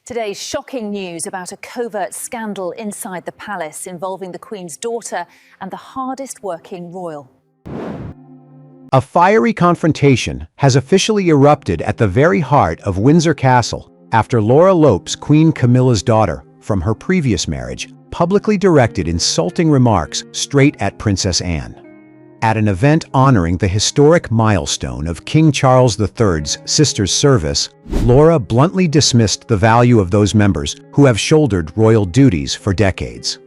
Today's shocking news about a covert scandal inside the palace involving the Queen's daughter and the hardest working royal. A fiery confrontation has officially erupted at the very heart of Windsor Castle after Laura Lopes, Queen Camilla's daughter from her previous marriage, publicly directed insulting remarks straight at Princess Anne. At an event honoring the historic milestone of King Charles III's sister's service, Laura bluntly dismissed the value of those members who have shouldered royal duties for decades.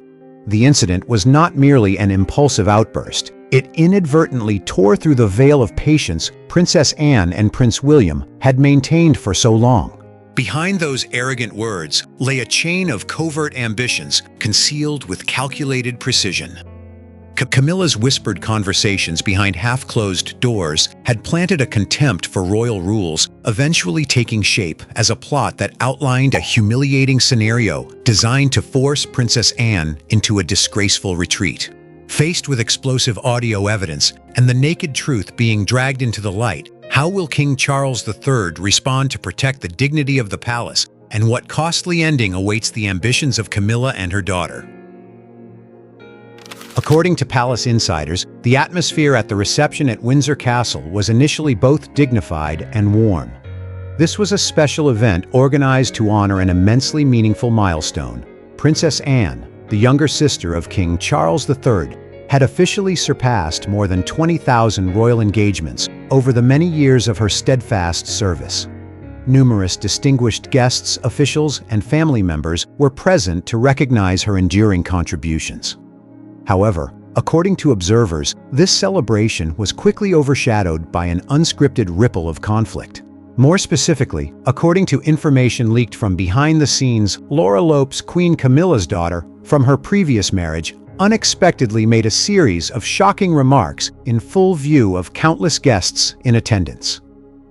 The incident was not merely an impulsive outburst. It inadvertently tore through the veil of patience Princess Anne and Prince William had maintained for so long. Behind those arrogant words lay a chain of covert ambitions concealed with calculated precision. Camilla's whispered conversations behind half-closed doors had planted a contempt for royal rules, eventually taking shape as a plot that outlined a humiliating scenario designed to force Princess Anne into a disgraceful retreat. Faced with explosive audio evidence and the naked truth being dragged into the light, how will King Charles III respond to protect the dignity of the palace, and what costly ending awaits the ambitions of Camilla and her daughter? According to palace insiders, the atmosphere at the reception at Windsor Castle was initially both dignified and warm. This was a special event organized to honor an immensely meaningful milestone. Princess Anne, the younger sister of King Charles III, had officially surpassed more than 20,000 royal engagements over the many years of her steadfast service. Numerous distinguished guests, officials, and family members were present to recognize her enduring contributions. However, according to observers, this celebration was quickly overshadowed by an unscripted ripple of conflict. More specifically, according to information leaked from behind the scenes, Laura Lopes, Queen Camilla's daughter, from her previous marriage, unexpectedly made a series of shocking remarks in full view of countless guests in attendance.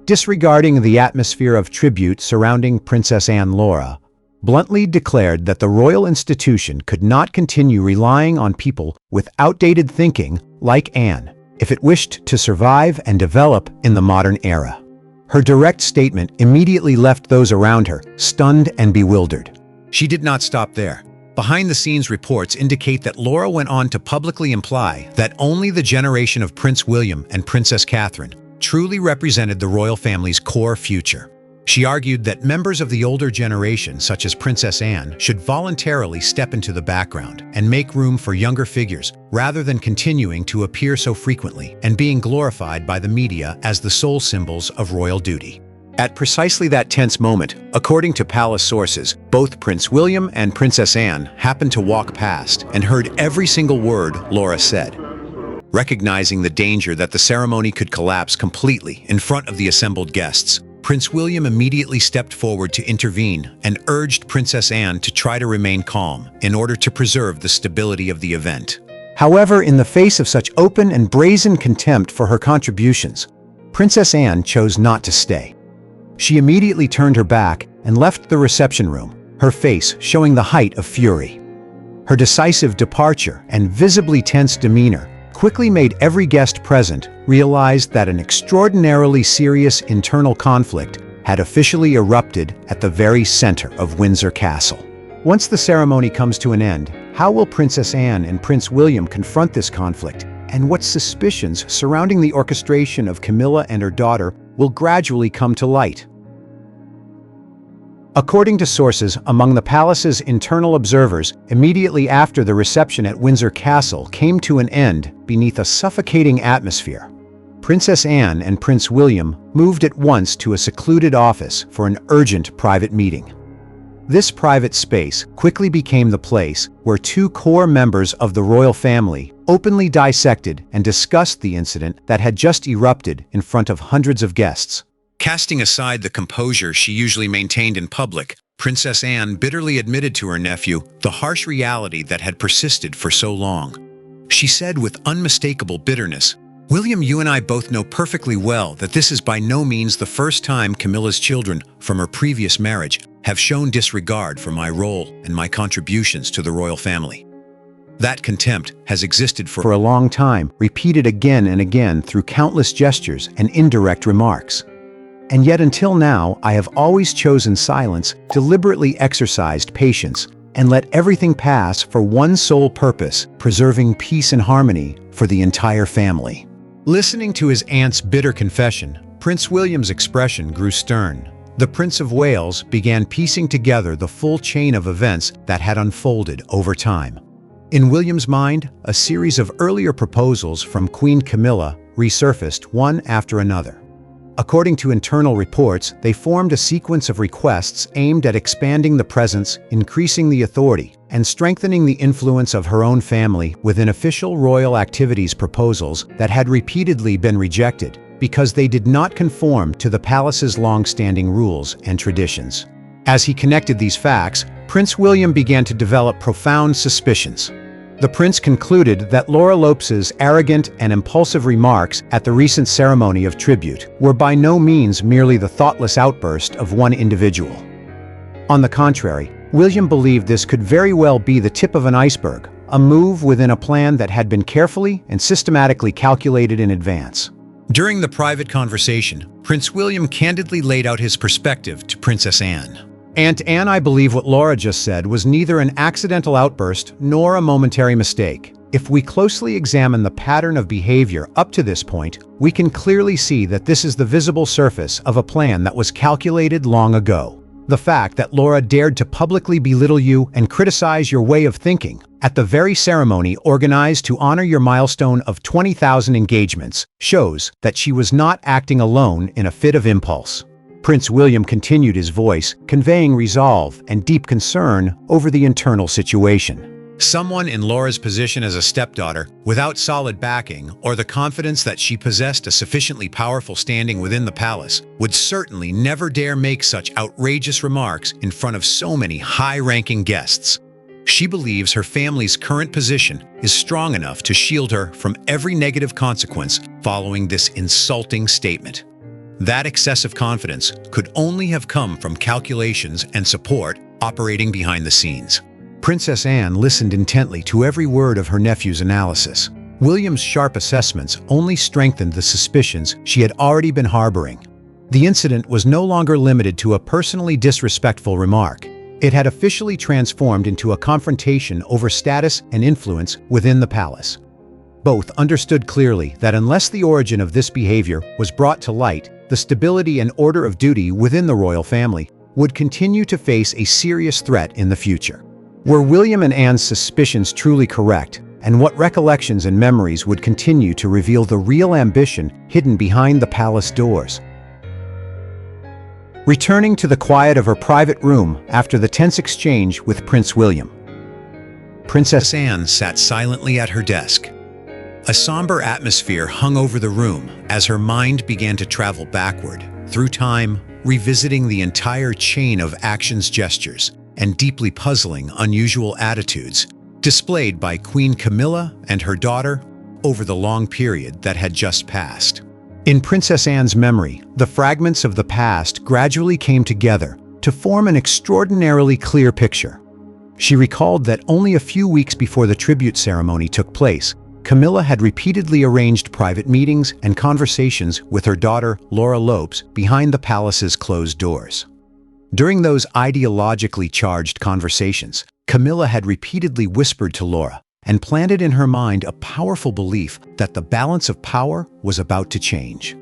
Disregarding the atmosphere of tribute surrounding Princess Anne, Laura bluntly declared that the royal institution could not continue relying on people with outdated thinking like Anne if it wished to survive and develop in the modern era. Her direct statement immediately left those around her stunned and bewildered. She did not stop there. Behind-the-scenes reports indicate that Laura went on to publicly imply that only the generation of Prince William and Princess Catherine truly represented the royal family's core future. She argued that members of the older generation, such as Princess Anne, should voluntarily step into the background and make room for younger figures, rather than continuing to appear so frequently and being glorified by the media as the sole symbols of royal duty. At precisely that tense moment, according to palace sources, both Prince William and Princess Anne happened to walk past and heard every single word Laura said. Recognizing the danger that the ceremony could collapse completely in front of the assembled guests, Prince William immediately stepped forward to intervene and urged Princess Anne to try to remain calm in order to preserve the stability of the event. However, in the face of such open and brazen contempt for her contributions, Princess Anne chose not to stay. She immediately turned her back and left the reception room, her face showing the height of fury. Her decisive departure and visibly tense demeanor quickly made every guest present realize that an extraordinarily serious internal conflict had officially erupted at the very center of Windsor Castle. Once the ceremony comes to an end, how will Princess Anne and Prince William confront this conflict, and what suspicions surrounding the orchestration of Camilla and her daughter will gradually come to light? According to sources among the palace's internal observers, immediately after the reception at Windsor Castle came to an end beneath a suffocating atmosphere, Princess Anne and Prince William moved at once to a secluded office for an urgent private meeting. This private space quickly became the place where two core members of the royal family openly dissected and discussed the incident that had just erupted in front of hundreds of guests. Casting aside the composure she usually maintained in public, Princess Anne bitterly admitted to her nephew the harsh reality that had persisted for so long. She said with unmistakable bitterness, "William, you and I both know perfectly well that this is by no means the first time Camilla's children from her previous marriage have shown disregard for my role and my contributions to the royal family. That contempt has existed for a long time, repeated again and again through countless gestures and indirect remarks. And yet until now, I have always chosen silence, deliberately exercised patience, and let everything pass for one sole purpose, preserving peace and harmony for the entire family. Listening to his aunt's bitter confession, Prince William's expression grew stern. The Prince of Wales began piecing together the full chain of events that had unfolded over time. In William's mind, a series of earlier proposals from Queen Camilla resurfaced one after another. According to internal reports, they formed a sequence of requests aimed at expanding the presence, increasing the authority, and strengthening the influence of her own family within official royal activities proposals that had repeatedly been rejected because they did not conform to the palace's long-standing rules and traditions. As he connected these facts, Prince William began to develop profound suspicions. The prince concluded that Laura Lopes's arrogant and impulsive remarks at the recent ceremony of tribute were by no means merely the thoughtless outburst of one individual. On the contrary, William believed this could very well be the tip of an iceberg, a move within a plan that had been carefully and systematically calculated in advance. During the private conversation, Prince William candidly laid out his perspective to Princess Anne. Aunt Anne, I believe what Laura just said was neither an accidental outburst nor a momentary mistake. If we closely examine the pattern of behavior up to this point, we can clearly see that this is the visible surface of a plan that was calculated long ago. The fact that Laura dared to publicly belittle you and criticize your way of thinking at the very ceremony organized to honor your milestone of 20,000 engagements shows that she was not acting alone in a fit of impulse. Prince William continued his voice, conveying resolve and deep concern over the internal situation. Someone in Laura's position as a stepdaughter, without solid backing or the confidence that she possessed a sufficiently powerful standing within the palace, would certainly never dare make such outrageous remarks in front of so many high-ranking guests. She believes her family's current position is strong enough to shield her from every negative consequence following this insulting statement. That excessive confidence could only have come from calculations and support operating behind the scenes. Princess Anne listened intently to every word of her nephew's analysis. William's sharp assessments only strengthened the suspicions she had already been harboring. The incident was no longer limited to a personally disrespectful remark. It had officially transformed into a confrontation over status and influence within the palace. Both understood clearly that unless the origin of this behavior was brought to light, the stability and order of duty within the royal family would continue to face a serious threat in the future. Were William and Anne's suspicions truly correct, and what recollections and memories would continue to reveal the real ambition hidden behind the palace doors? Returning to the quiet of her private room after the tense exchange with Prince William, Princess Anne sat silently at her desk. A somber atmosphere hung over the room as her mind began to travel backward, through time, revisiting the entire chain of actions, gestures, and deeply puzzling, unusual attitudes displayed by Queen Camilla and her daughter over the long period that had just passed. In Princess Anne's memory, the fragments of the past gradually came together to form an extraordinarily clear picture. She recalled that only a few weeks before the tribute ceremony took place, Camilla had repeatedly arranged private meetings and conversations with her daughter, Laura Lopes, behind the palace's closed doors. During those ideologically charged conversations, Camilla had repeatedly whispered to Laura and planted in her mind a powerful belief that the balance of power was about to change.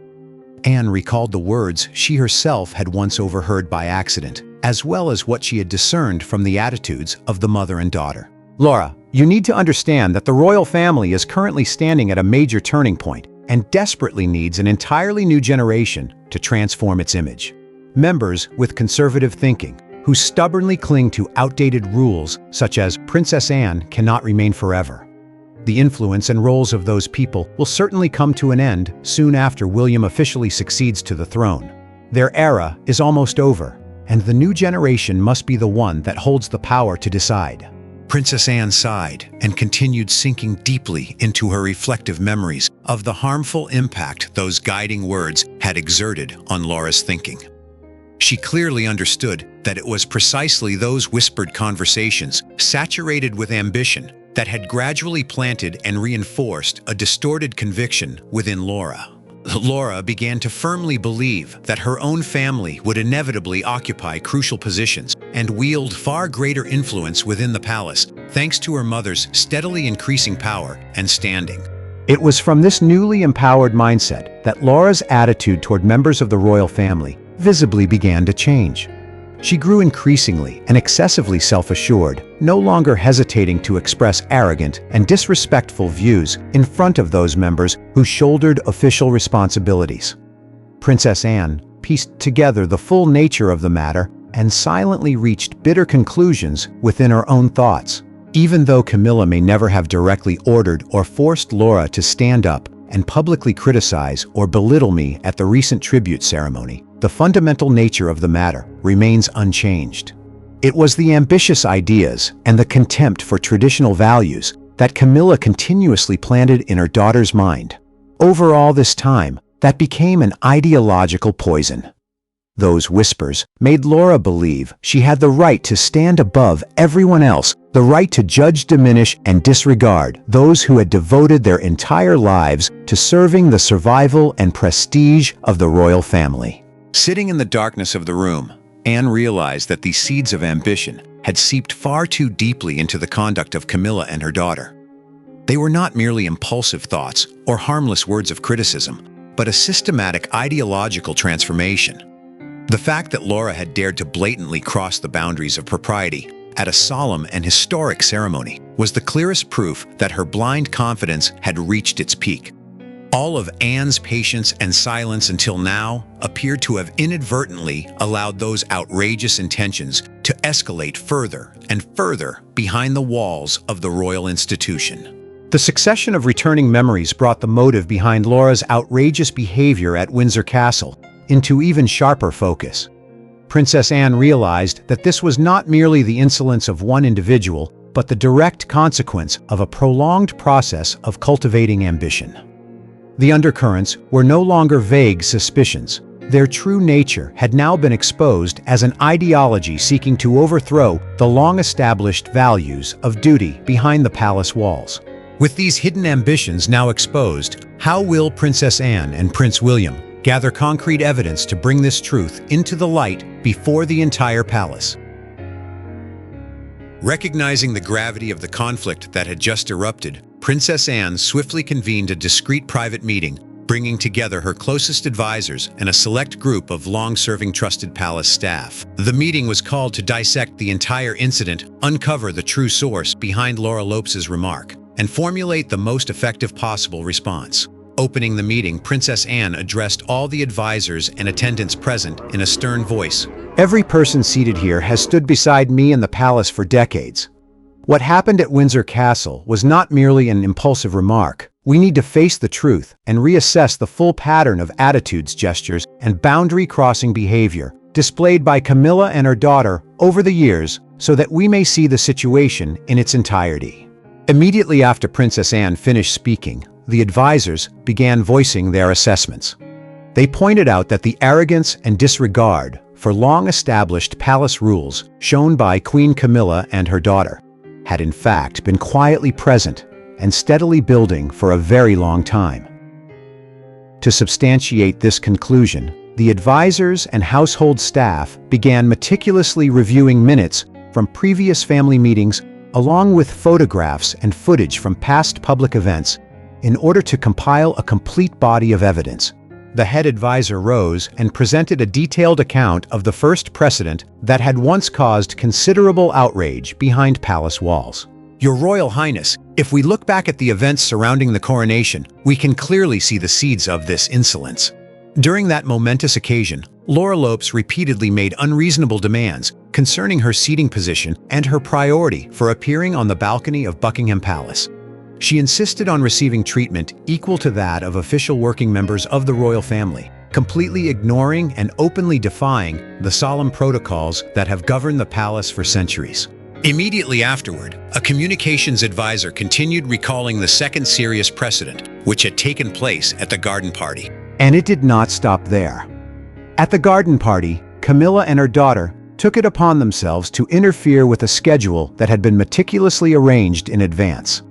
Anne recalled the words she herself had once overheard by accident, as well as what she had discerned from the attitudes of the mother and daughter. Laura, you need to understand that the royal family is currently standing at a major turning point and desperately needs an entirely new generation to transform its image. Members with conservative thinking, who stubbornly cling to outdated rules such as Princess Anne cannot remain forever. The influence and roles of those people will certainly come to an end soon after William officially succeeds to the throne. Their era is almost over, and the new generation must be the one that holds the power to decide. Princess Anne sighed and continued sinking deeply into her reflective memories of the harmful impact those guiding words had exerted on Laura's thinking. She clearly understood that it was precisely those whispered conversations, saturated with ambition, that had gradually planted and reinforced a distorted conviction within Laura. Laura began to firmly believe that her own family would inevitably occupy crucial positions and wield far greater influence within the palace, thanks to her mother's steadily increasing power and standing. It was from this newly empowered mindset that Laura's attitude toward members of the royal family visibly began to change. She grew increasingly and excessively self-assured, no longer hesitating to express arrogant and disrespectful views in front of those members who shouldered official responsibilities. Princess Anne pieced together the full nature of the matter and silently reached bitter conclusions within her own thoughts. Even though Camilla may never have directly ordered or forced Laura to stand up and publicly criticize or belittle me at the recent tribute ceremony, the fundamental nature of the matter remains unchanged. It was the ambitious ideas and the contempt for traditional values that Camilla continuously planted in her daughter's mind. Over all this time, that became an ideological poison. Those whispers made Laura believe she had the right to stand above everyone else, the right to judge, diminish, and disregard those who had devoted their entire lives to serving the survival and prestige of the royal family. Sitting in the darkness of the room, Anne realized that these seeds of ambition had seeped far too deeply into the conduct of Camilla and her daughter. They were not merely impulsive thoughts or harmless words of criticism, but a systematic ideological transformation. The fact that Laura had dared to blatantly cross the boundaries of propriety at a solemn and historic ceremony was the clearest proof that her blind confidence had reached its peak. All of Anne's patience and silence until now appeared to have inadvertently allowed those outrageous intentions to escalate further and further behind the walls of the royal institution. The succession of returning memories brought the motive behind Laura's outrageous behavior at Windsor Castle into even sharper focus. Princess Anne realized that this was not merely the insolence of one individual, but the direct consequence of a prolonged process of cultivating ambition. The undercurrents were no longer vague suspicions. Their true nature had now been exposed as an ideology seeking to overthrow the long-established values of duty behind the palace walls. With these hidden ambitions now exposed, how will Princess Anne and Prince William gather concrete evidence to bring this truth into the light before the entire palace? Recognizing the gravity of the conflict that had just erupted, Princess Anne swiftly convened a discreet private meeting, bringing together her closest advisors and a select group of long-serving trusted palace staff. The meeting was called to dissect the entire incident, uncover the true source behind Laura Lopes' remark, and formulate the most effective possible response. Opening the meeting, Princess Anne addressed all the advisors and attendants present in a stern voice. Every person seated here has stood beside me in the palace for decades. What happened at Windsor Castle was not merely an impulsive remark. We need to face the truth and reassess the full pattern of attitudes, gestures, and boundary-crossing behavior displayed by Camilla and her daughter over the years so that we may see the situation in its entirety. Immediately after Princess Anne finished speaking, the advisors began voicing their assessments. They pointed out that the arrogance and disregard for long-established palace rules shown by Queen Camilla and her daughter had in fact been quietly present and steadily building for a very long time. To substantiate this conclusion, the advisors and household staff began meticulously reviewing minutes from previous family meetings along with photographs and footage from past public events in order to compile a complete body of evidence. The head advisor rose and presented a detailed account of the first precedent that had once caused considerable outrage behind palace walls. Your Royal Highness, if we look back at the events surrounding the coronation, we can clearly see the seeds of this insolence. During that momentous occasion, Laura Lopes repeatedly made unreasonable demands concerning her seating position and her priority for appearing on the balcony of Buckingham Palace. She insisted on receiving treatment equal to that of official working members of the royal family, completely ignoring and openly defying the solemn protocols that have governed the palace for centuries. Immediately afterward, a communications advisor continued recalling the second serious precedent, which had taken place at the garden party. And it did not stop there. At the garden party, Camilla and her daughter took it upon themselves to interfere with a schedule that had been meticulously arranged in advance.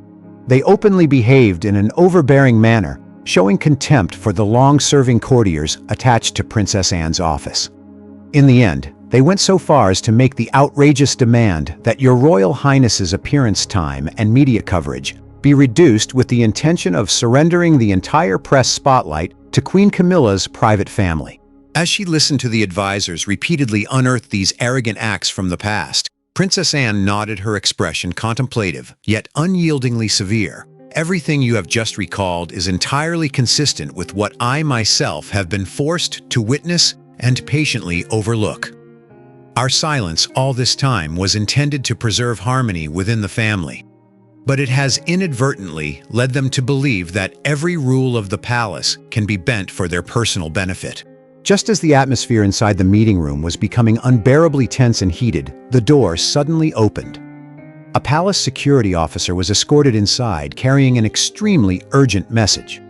They openly behaved in an overbearing manner, showing contempt for the long-serving courtiers attached to Princess Anne's office. In the end, they went so far as to make the outrageous demand that Your Royal Highness's appearance time and media coverage be reduced, with the intention of surrendering the entire press spotlight to Queen Camilla's private family. As she listened to the advisors repeatedly unearth these arrogant acts from the past, Princess Anne nodded, her expression contemplative, yet unyieldingly severe. Everything you have just recalled is entirely consistent with what I myself have been forced to witness and patiently overlook. Our silence all this time was intended to preserve harmony within the family, but it has inadvertently led them to believe that every rule of the palace can be bent for their personal benefit. Just as the atmosphere inside the meeting room was becoming unbearably tense and heated, the door suddenly opened. A palace security officer was escorted inside, carrying an extremely urgent message.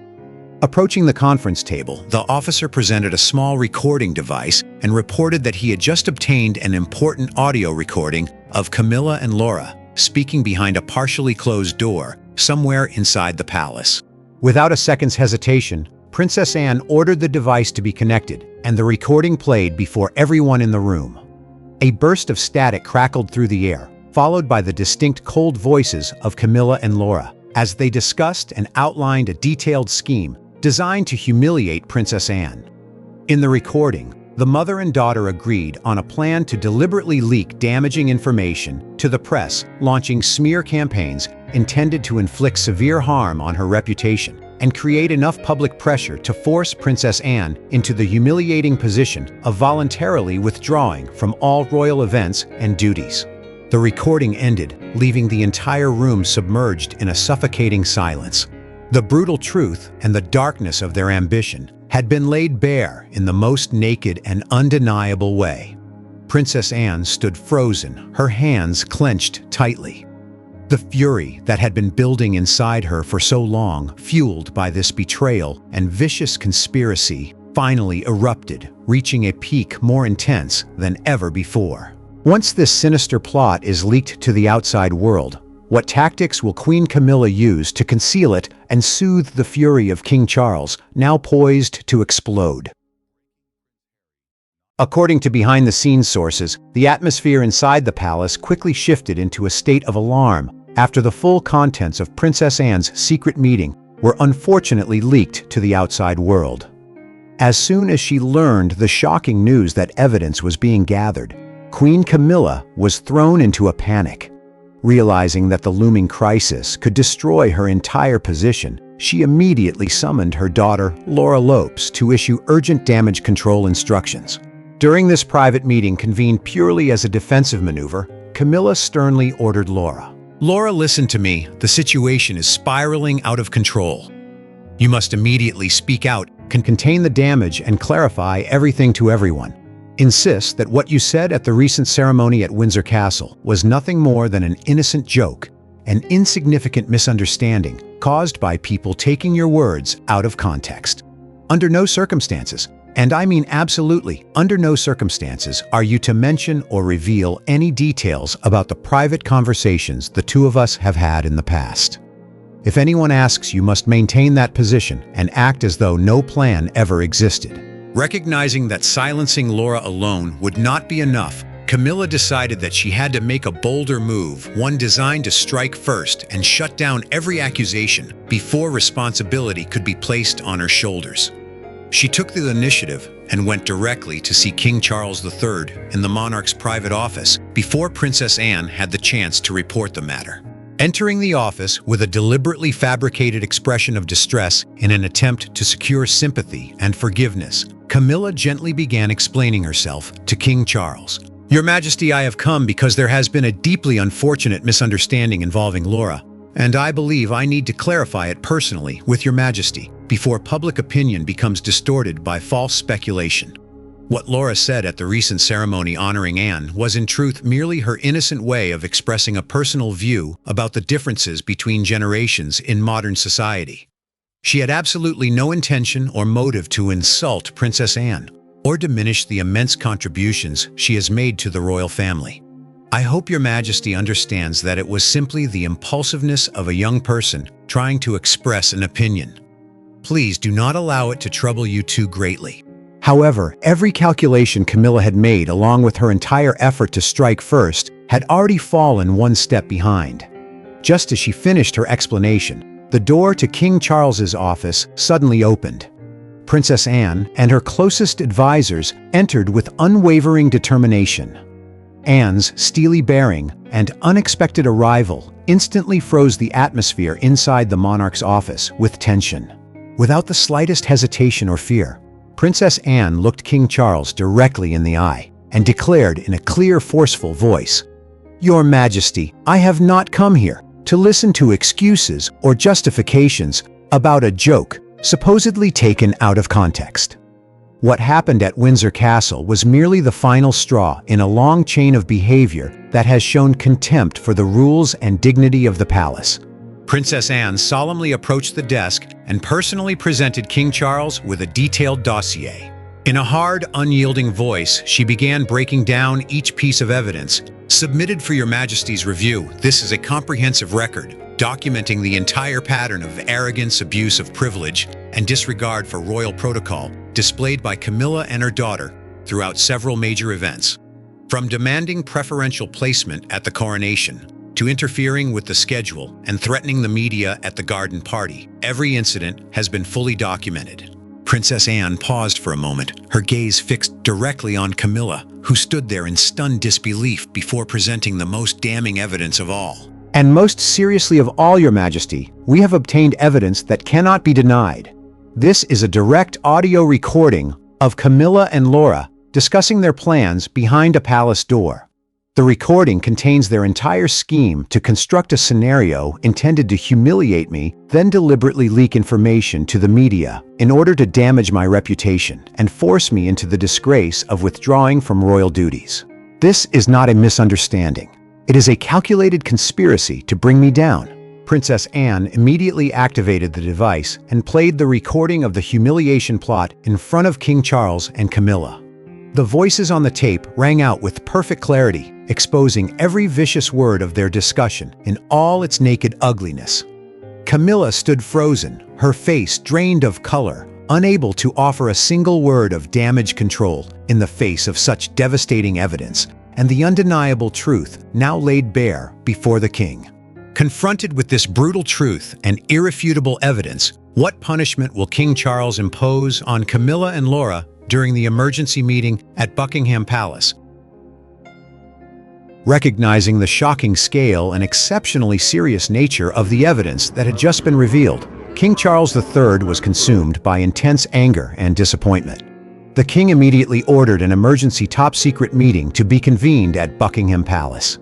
Approaching the conference table, the officer presented a small recording device and reported that he had just obtained an important audio recording of Camilla and Laura speaking behind a partially closed door somewhere inside the palace. Without a second's hesitation, Princess Anne ordered the device to be connected, and the recording played before everyone in the room. A burst of static crackled through the air, followed by the distinct cold voices of Camilla and Laura, as they discussed and outlined a detailed scheme designed to humiliate Princess Anne. In the recording, the mother and daughter agreed on a plan to deliberately leak damaging information to the press, launching smear campaigns intended to inflict severe harm on her reputation and create enough public pressure to force Princess Anne into the humiliating position of voluntarily withdrawing from all royal events and duties. The recording ended, leaving the entire room submerged in a suffocating silence. The brutal truth and the darkness of their ambition had been laid bare in the most naked and undeniable way. Princess Anne stood frozen, her hands clenched tightly. The fury that had been building inside her for so long, fueled by this betrayal and vicious conspiracy, finally erupted, reaching a peak more intense than ever before. Once this sinister plot is leaked to the outside world, what tactics will Queen Camilla use to conceal it and soothe the fury of King Charles, now poised to explode? According to behind-the-scenes sources, the atmosphere inside the palace quickly shifted into a state of alarm after the full contents of Princess Anne's secret meeting were unfortunately leaked to the outside world. As soon as she learned the shocking news that evidence was being gathered, Queen Camilla was thrown into a panic. Realizing that the looming crisis could destroy her entire position, she immediately summoned her daughter, Laura Lopes, to issue urgent damage control instructions. During this private meeting, convened purely as a defensive maneuver, Camilla sternly ordered Laura, "Laura, listen to me. The situation is spiraling out of control. You must immediately speak out, contain the damage, and clarify everything to everyone. Insist that what you said at the recent ceremony at Windsor Castle was nothing more than an innocent joke, an insignificant misunderstanding caused by people taking your words out of context. Under no circumstances, and I mean absolutely under no circumstances, are you to mention or reveal any details about the private conversations the two of us have had in the past. If anyone asks, you must maintain that position and act as though no plan ever existed." Recognizing that silencing Laura alone would not be enough, Camilla decided that she had to make a bolder move, one designed to strike first and shut down every accusation before responsibility could be placed on her shoulders. She took the initiative and went directly to see King Charles III in the monarch's private office before Princess Anne had the chance to report the matter. Entering the office with a deliberately fabricated expression of distress in an attempt to secure sympathy and forgiveness, Camilla gently began explaining herself to King Charles. "Your Majesty, I have come because there has been a deeply unfortunate misunderstanding involving Laura, and I believe I need to clarify it personally with Your Majesty before public opinion becomes distorted by false speculation." What Laura said at the recent ceremony honoring Anne was in truth merely her innocent way of expressing a personal view about the differences between generations in modern society. She had absolutely no intention or motive to insult Princess Anne or diminish the immense contributions she has made to the royal family. "I hope Your Majesty understands that it was simply the impulsiveness of a young person trying to express an opinion." Please do not allow it to trouble you too greatly." However, every calculation Camilla had made, along with her entire effort to strike first, had already fallen one step behind. Just as she finished her explanation, the door to King Charles's office suddenly opened. Princess Anne and her closest advisors entered with unwavering determination. Anne's steely bearing and unexpected arrival instantly froze the atmosphere inside the monarch's office with tension. Without the slightest hesitation or fear, Princess Anne looked King Charles directly in the eye and declared in a clear, forceful voice, "Your Majesty, I have not come here to listen to excuses or justifications about a joke supposedly taken out of context." What happened at Windsor Castle was merely the final straw in a long chain of behavior that has shown contempt for the rules and dignity of the palace. Princess Anne solemnly approached the desk and personally presented King Charles with a detailed dossier. In a hard, unyielding voice, she began breaking down each piece of evidence. "Submitted for your Majesty's review, this is a comprehensive record, documenting the entire pattern of arrogance, abuse of privilege, and disregard for royal protocol displayed by Camilla and her daughter throughout several major events. From demanding preferential placement at the coronation, to interfering with the schedule and threatening the media at the garden party, every incident has been fully documented." Princess Anne paused for a moment, her gaze fixed directly on Camilla, who stood there in stunned disbelief before presenting the most damning evidence of all. "And most seriously of all, Your Majesty, we have obtained evidence that cannot be denied. This is a direct audio recording of Camilla and Laura discussing their plans behind a palace door. The recording contains their entire scheme to construct a scenario intended to humiliate me, then deliberately leak information to the media in order to damage my reputation and force me into the disgrace of withdrawing from royal duties. This is not a misunderstanding. It is a calculated conspiracy to bring me down." Princess Anne immediately activated the device and played the recording of the humiliation plot in front of King Charles and Camilla. The voices on the tape rang out with perfect clarity, exposing every vicious word of their discussion in all its naked ugliness. Camilla stood frozen, her face drained of color, unable to offer a single word of damage control in the face of such devastating evidence and the undeniable truth now laid bare before the king. Confronted with this brutal truth and irrefutable evidence, what punishment will King Charles impose on Camilla and Laura during the emergency meeting at Buckingham Palace? Recognizing the shocking scale and exceptionally serious nature of the evidence that had just been revealed, King Charles III was consumed by intense anger and disappointment. The king immediately ordered an emergency top-secret meeting to be convened at Buckingham Palace.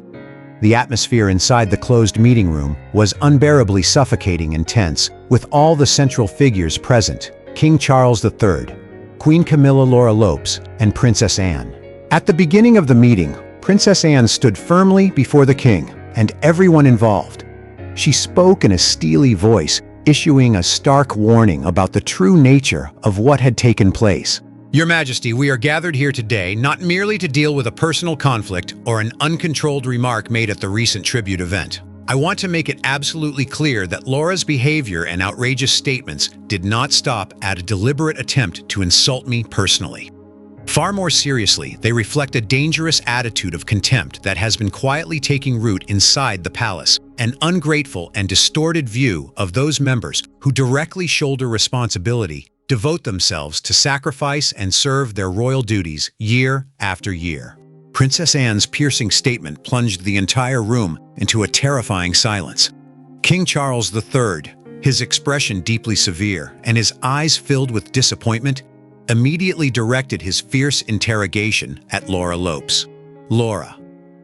The atmosphere inside the closed meeting room was unbearably suffocating and tense, with all the central figures present: King Charles III, Queen Camilla Laura Lopes, and Princess Anne. At the beginning of the meeting, Princess Anne stood firmly before the king and everyone involved. She spoke in a steely voice, issuing a stark warning about the true nature of what had taken place. "Your Majesty, we are gathered here today not merely to deal with a personal conflict or an uncontrolled remark made at the recent tribute event. I want to make it absolutely clear that Laura's behavior and outrageous statements did not stop at a deliberate attempt to insult me personally. Far more seriously, they reflect a dangerous attitude of contempt that has been quietly taking root inside the palace, an ungrateful and distorted view of those members who directly shoulder responsibility, devote themselves to sacrifice and serve their royal duties year after year." Princess Anne's piercing statement plunged the entire room into a terrifying silence. King Charles III, his expression deeply severe and his eyes filled with disappointment, immediately directed his fierce interrogation at Laura Lopes. "Laura,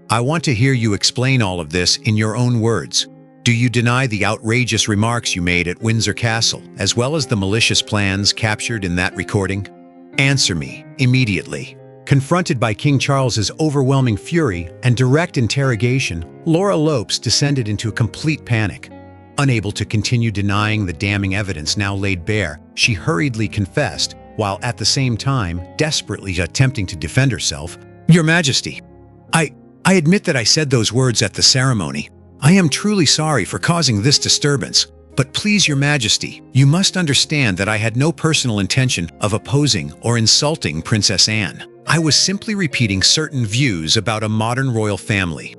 I want to hear you explain all of this in your own words. Do you deny the outrageous remarks you made at Windsor Castle, as well as the malicious plans captured in that recording? Answer me immediately." Confronted by King Charles's overwhelming fury and direct interrogation, Laura Lopes descended into a complete panic. Unable to continue denying the damning evidence now laid bare, she hurriedly confessed, while at the same time desperately attempting to defend herself. "Your Majesty, I admit that I said those words at the ceremony. I am truly sorry for causing this disturbance. "But please, Your Majesty, you must understand that I had no personal intention of opposing or insulting Princess Anne. I was simply repeating certain views about a modern royal family,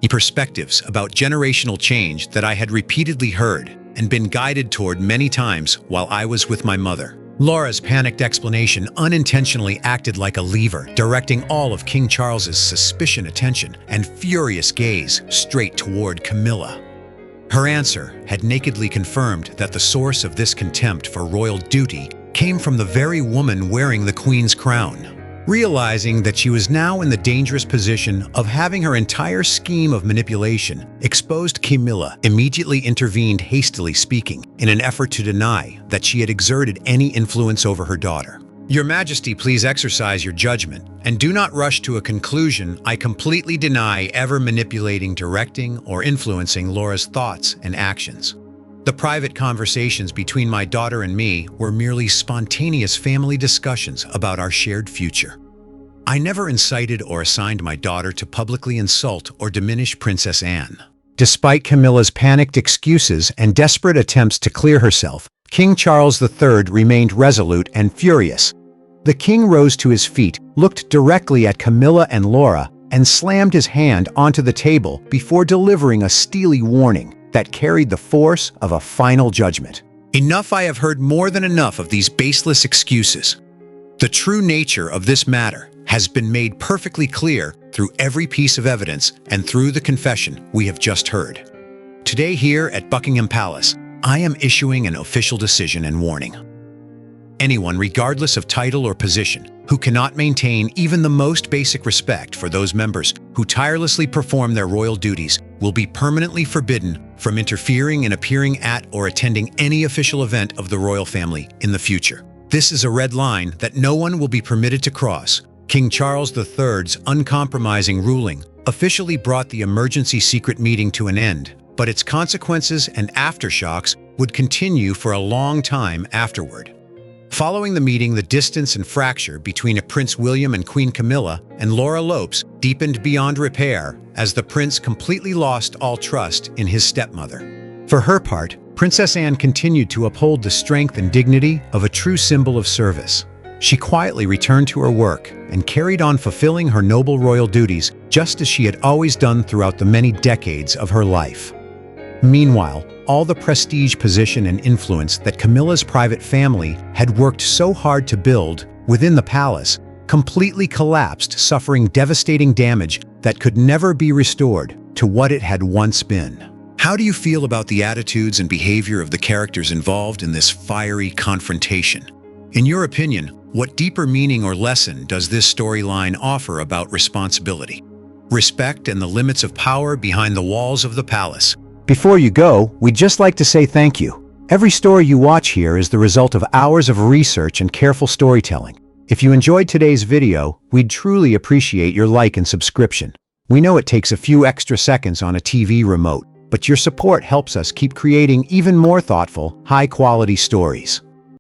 perspectives about generational change that I had repeatedly heard and been guided toward many times while I was with my mother." Laura's panicked explanation unintentionally acted like a lever, directing all of King Charles's suspicion, attention, and furious gaze straight toward Camilla. Her answer had nakedly confirmed that the source of this contempt for royal duty came from the very woman wearing the Queen's crown. Realizing that she was now in the dangerous position of having her entire scheme of manipulation exposed, Camilla immediately intervened, hastily speaking, in an effort to deny that she had exerted any influence over her daughter. "Your Majesty, please exercise your judgment, and do not rush to a conclusion. I completely deny ever manipulating, directing, or influencing Laura's thoughts and actions. The private conversations between my daughter and me were merely spontaneous family discussions about our shared future. I never incited or assigned my daughter to publicly insult or diminish Princess Anne." Despite Camilla's panicked excuses and desperate attempts to clear herself, King Charles III remained resolute and furious. The king rose to his feet, looked directly at Camilla and Laura, and slammed his hand onto the table before delivering a steely warning that carried the force of a final judgment. "Enough, I have heard more than enough of these baseless excuses. The true nature of this matter has been made perfectly clear through every piece of evidence and through the confession we have just heard. Today here at Buckingham Palace, I am issuing an official decision and warning. Anyone, regardless of title or position, who cannot maintain even the most basic respect for those members who tirelessly perform their royal duties will be permanently forbidden from interfering in appearing at or attending any official event of the royal family in the future. This is a red line that no one will be permitted to cross." King Charles III's uncompromising ruling officially brought the emergency secret meeting to an end, but its consequences and aftershocks would continue for a long time afterward. Following the meeting, the distance and fracture between Prince William and Queen Camilla and Laura Lopes deepened beyond repair as the prince completely lost all trust in his stepmother. For her part, Princess Anne continued to uphold the strength and dignity of a true symbol of service. She quietly returned to her work and carried on fulfilling her noble royal duties just as she had always done throughout the many decades of her life. Meanwhile, all the prestige, position, and influence that Camilla's private family had worked so hard to build within the palace completely collapsed, suffering devastating damage that could never be restored to what it had once been. How do you feel about the attitudes and behavior of the characters involved in this fiery confrontation? In your opinion, what deeper meaning or lesson does this storyline offer about responsibility, respect, and the limits of power behind the walls of the palace? Before you go, we'd just like to say thank you. Every story you watch here is the result of hours of research and careful storytelling. If you enjoyed today's video, we'd truly appreciate your like and subscription. We know it takes a few extra seconds on a TV remote, but your support helps us keep creating even more thoughtful, high-quality stories.